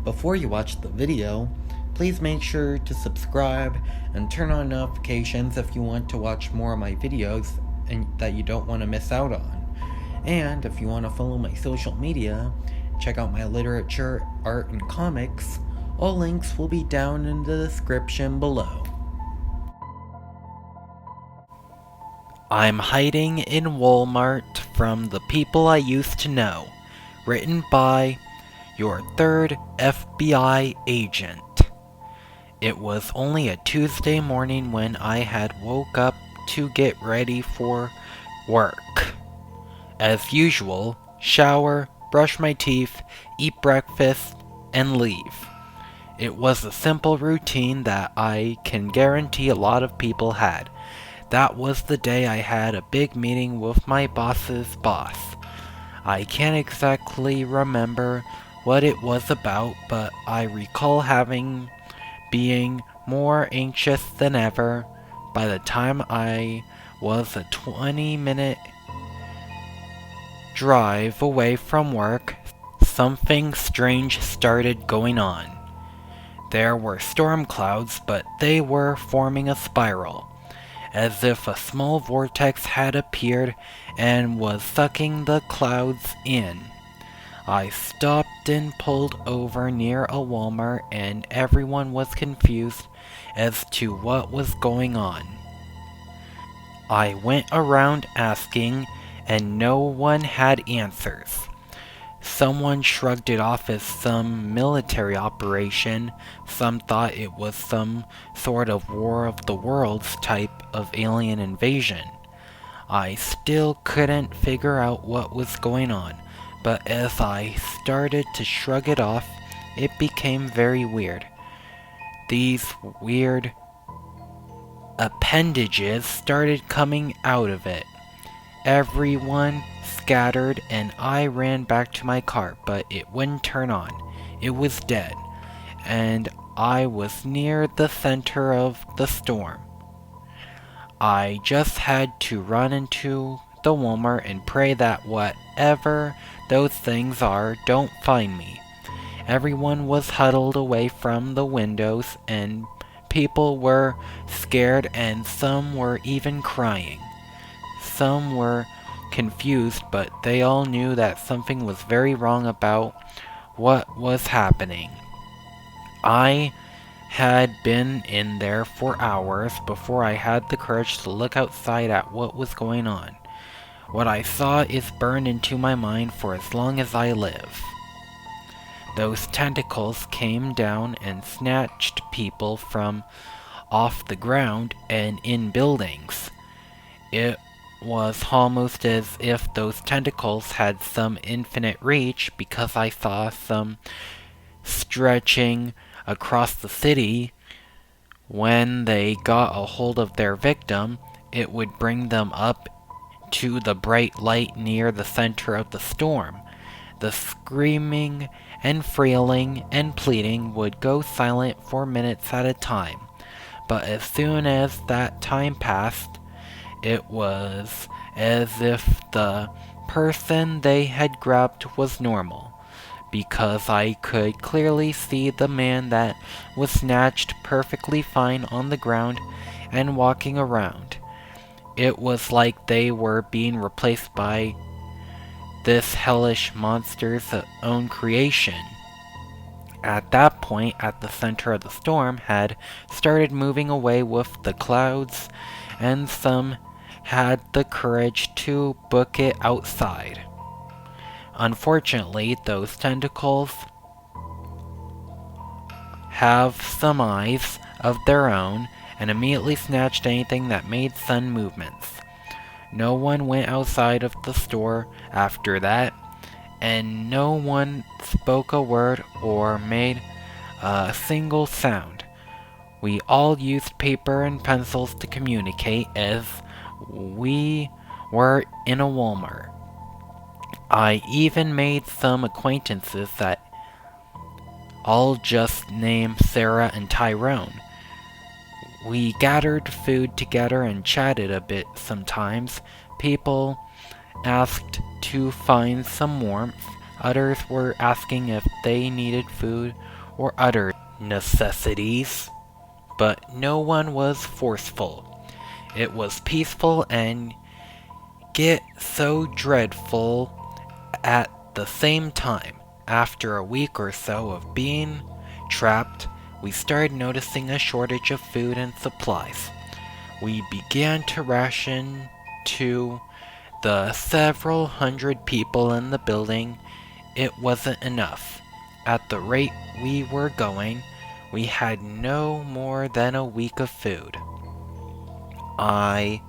Before you watch the video, please make sure to subscribe and turn on notifications if you want to watch more of my videos and that you don't want to miss out on. And if you want to follow my social media, check out my literature, art, and comics, all links will be down in the description below. I'm hiding in Walmart from the people I used to know. Written by your third FBI agent. It was only a Tuesday morning when I had woke up to get ready for work. As usual, shower, brush my teeth, eat breakfast, and leave. It was a simple routine that I can guarantee a lot of people had. That was the day I had a big meeting with my boss's boss. I can't exactly remember what it was about, but I recall being more anxious than ever. By the time I was a 20-minute drive away from work, something strange started going on. There were storm clouds, but they were forming a spiral, as if a small vortex had appeared and was sucking the clouds in. I stopped and pulled over near a Walmart, and everyone was confused as to what was going on. I went around asking, and no one had answers. Someone shrugged it off as some military operation. Some thought it was some sort of War of the Worlds type of alien invasion. I still couldn't figure out what was going on, but as I started to shrug it off, it became very weird. These weird appendages started coming out of it. Everyone scattered and I ran back to my car, but it wouldn't turn on. It was dead, and I was near the center of the storm. I just had to run into the Walmart and pray that whatever those things are don't find me. Everyone was huddled away from the windows, and people were scared, and some were even crying. Some were confused, but they all knew that something was very wrong about what was happening. I had been in there for hours before I had the courage to look outside at what was going on. What I saw is burned into my mind for as long as I live. Those tentacles came down and snatched people from off the ground and in buildings. It was almost as if those tentacles had some infinite reach, because I saw some stretching across the city. When they got a hold of their victim, it would bring them up to the bright light near the center of the storm. The screaming and frailing and pleading would go silent for minutes at a time, but as soon as that time passed, it was as if the person they had grabbed was normal, because I could clearly see the man that was snatched perfectly fine on the ground and walking around. It was like they were being replaced by this hellish monster's own creation. At that point, at the center of the storm had started moving away with the clouds, and some had the courage to book it outside. Unfortunately, those tentacles have some eyes of their own and immediately snatched anything that made sudden movements. No one went outside of the store after that, and no one spoke a word or made a single sound. We all used paper and pencils to communicate, as we were in a Walmart. I even made some acquaintances that all just named Sarah and Tyrone. We gathered food together and chatted a bit sometimes. People asked to find some warmth. Others were asking if they needed food or other necessities, but no one was forceful. It was peaceful and get so dreadful at the same time. After a week or so of being trapped, we started noticing a shortage of food and supplies. We began to ration to the several hundred people in the building. It wasn't enough. At the rate we were going, we had no more than a week of food. I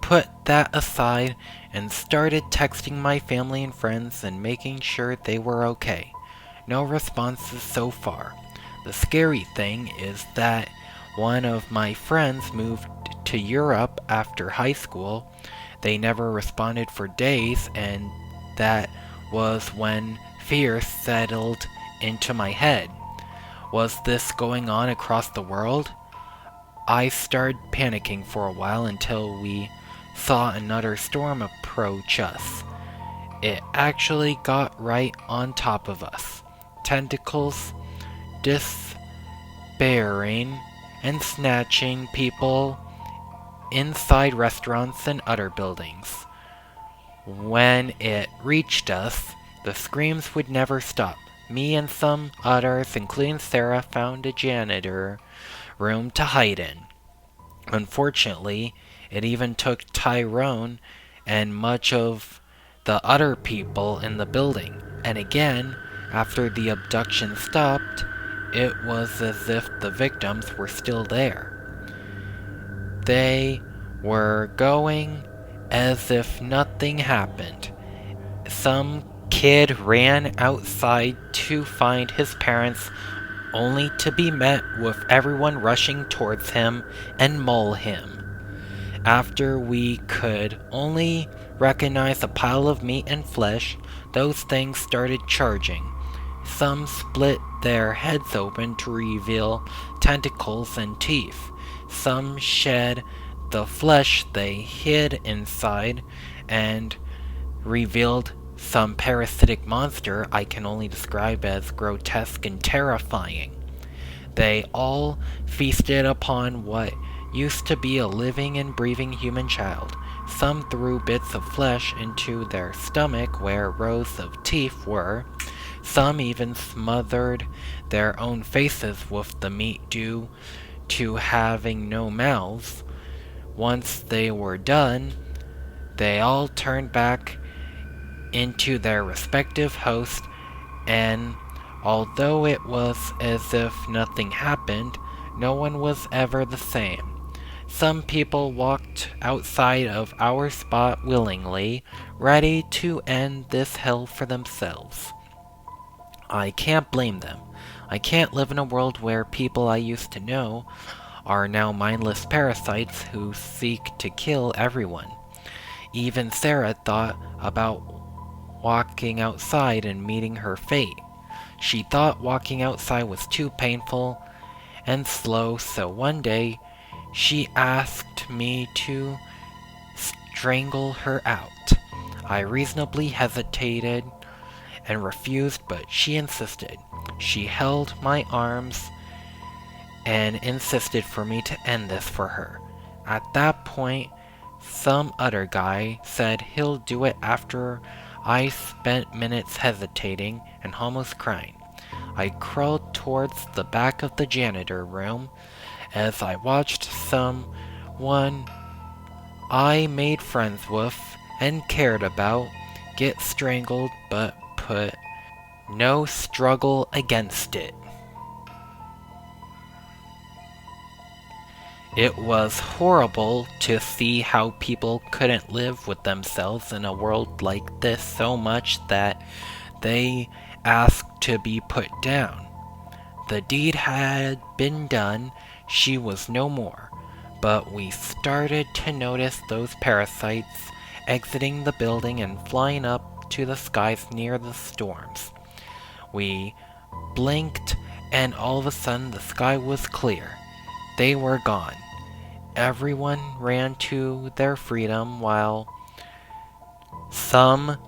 put that aside and started texting my family and friends and making sure they were okay. No responses so far. The scary thing is that one of my friends moved to Europe after high school. They never responded for days, and that was when fear settled into my head. Was this going on across the world? I started panicking for a while until we saw another storm approach us. It actually got right on top of us. Tentacles, despairing, and snatching people inside restaurants and other buildings. When it reached us, the screams would never stop. Me and some others, including Sarah, found a janitor room to hide in. Unfortunately, it even took Tyrone and much of the other people in the building. And again, after the abduction stopped, it was as if the victims were still there. They were going as if nothing happened. Some kid ran outside to find his parents, only to be met with everyone rushing towards him and maul him. After we could only recognize a pile of meat and flesh, those things started charging. Some split their heads open to reveal tentacles and teeth. Some shed the flesh they hid inside and revealed some parasitic monster I can only describe as grotesque and terrifying. They all feasted upon what used to be a living and breathing human child. Some threw bits of flesh into their stomach where rows of teeth were. Some even smothered their own faces with the meat due to having no mouths. Once they were done, they all turned back into their respective hosts, and although it was as if nothing happened, no one was ever the same. Some people walked outside of our spot willingly, ready to end this hell for themselves. I can't blame them. I can't live in a world where people I used to know are now mindless parasites who seek to kill everyone. Even Sarah thought about walking outside and meeting her fate. She thought walking outside was too painful and slow, so one day she asked me to strangle her out. I reasonably hesitated and refused, but she insisted. She held my arms and insisted for me to end this for her. At that point, some other guy said he'll do it after I spent minutes hesitating and almost crying. I crawled towards the back of the janitor room as I watched someone I made friends with and cared about get strangled, but put no struggle against it. It was horrible to see how people couldn't live with themselves in a world like this so much that they asked to be put down. The deed had been done, she was no more, but we started to notice those parasites exiting the building and flying up to the skies near the storms. We blinked, and all of a sudden the sky was clear. They were gone. Everyone ran to their freedom while some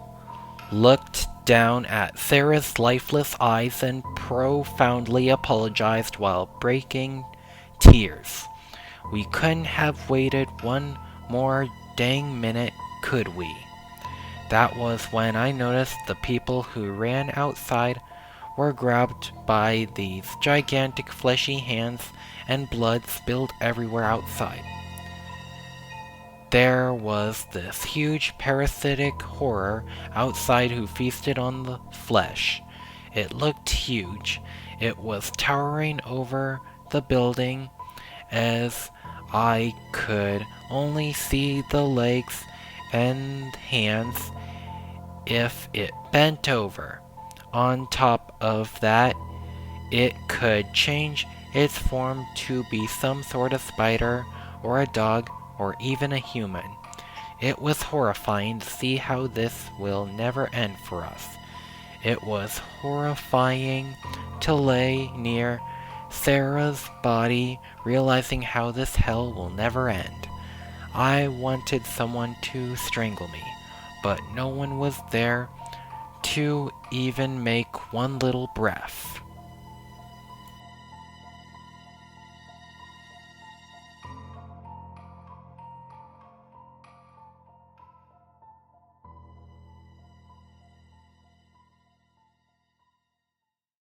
looked down at Sarah's lifeless eyes and profoundly apologized while breaking tears. We couldn't have waited one more dang minute, could we? That was when I noticed the people who ran outside were grabbed by these gigantic fleshy hands and blood spilled everywhere outside. There was this huge parasitic horror outside who feasted on the flesh. It looked huge. It was towering over the building as I could only see the legs and hands if it bent over. On top of that, it could change its form to be some sort of spider or a dog or even a human. It was horrifying to see how this will never end for us. It was horrifying to lay near Sarah's body, realizing how this hell will never end. I wanted someone to strangle me, but no one was there to even make one little breath.